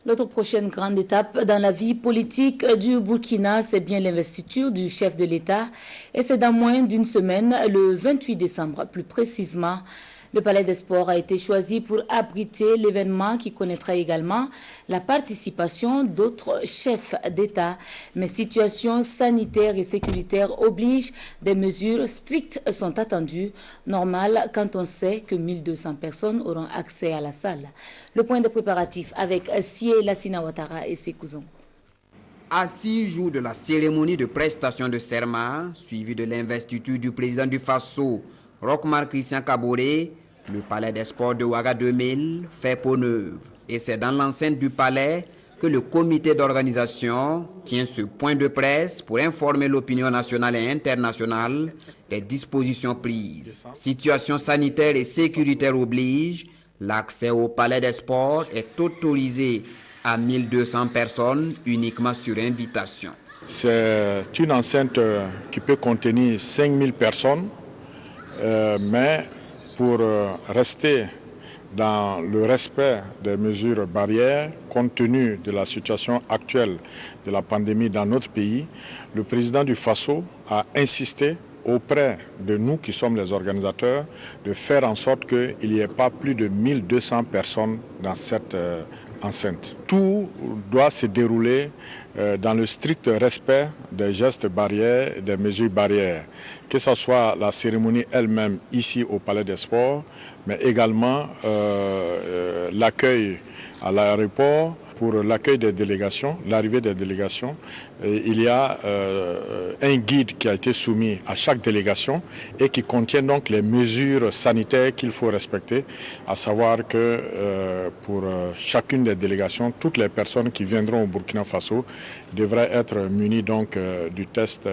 L'autre prochaine grande étape dans la vie politique du Burkina, c'est bien l'investiture du chef de l'État. Et c'est dans moins d'une semaine, le 28 décembre plus précisément. Le Palais des Sports a été choisi pour abriter l'événement qui connaîtra également la participation d'autres chefs d'État. Mais situations sanitaires et sécuritaires obligent, des mesures strictes sont attendues. Normal quand on sait que 1200 personnes auront accès à la salle. Le point de préparatif avec Sié Lassina Ouattara et ses cousins. À 6 jours de la cérémonie de prestation de serment, suivie de l'investiture du président du Faso, Roch-Marc Christian Kaboré, le Palais des Sports de Ouaga 2000 fait peau neuve. Et c'est dans l'enceinte du palais que le comité d'organisation tient ce point de presse pour informer l'opinion nationale et internationale des dispositions prises. Situation sanitaire et sécuritaire oblige, l'accès au Palais des Sports est autorisé à 1200 personnes uniquement sur invitation. C'est une enceinte qui peut contenir 5000 personnes, mais pour rester dans le respect des mesures barrières, compte tenu de la situation actuelle de la pandémie dans notre pays, le président du Faso a insisté auprès de nous qui sommes les organisateurs de faire en sorte qu'il n'y ait pas plus de 1200 personnes dans cette enceinte. Tout doit se dérouler dans le strict respect des gestes barrières et des mesures barrières, que ce soit la cérémonie elle-même ici au Palais des Sports, mais également l'accueil à l'aéroport. Pour l'accueil des délégations, l'arrivée des délégations, il y a un guide qui a été soumis à chaque délégation et qui contient donc les mesures sanitaires qu'il faut respecter, à savoir que pour chacune des délégations, toutes les personnes qui viendront au Burkina Faso devraient être munies donc du test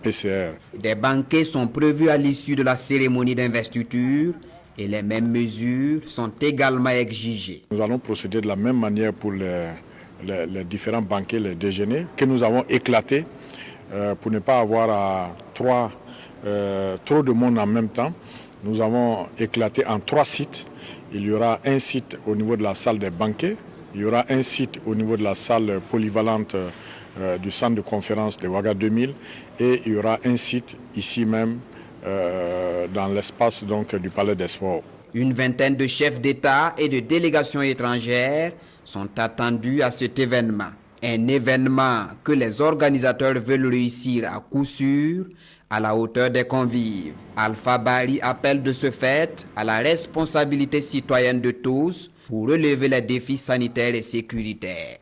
PCR. Des banquets sont prévus à l'issue de la cérémonie d'investiture. Et les mêmes mesures sont également exigées. Nous allons procéder de la même manière pour les différents banquets, les déjeuners, que nous avons éclatés pour ne pas avoir trop de monde en même temps. Nous avons éclaté en 3 sites. Il y aura un site au niveau de la salle des banquets, il y aura un site au niveau de la salle polyvalente du centre de conférence de Ouaga 2000 et il y aura un site ici même dans l'espace donc du Palais des Sports. Une vingtaine de chefs d'État et de délégations étrangères sont attendus à cet événement. Un événement que les organisateurs veulent réussir à coup sûr, à la hauteur des convives. Alpha Bari appelle de ce fait à la responsabilité citoyenne de tous pour relever les défis sanitaires et sécuritaires.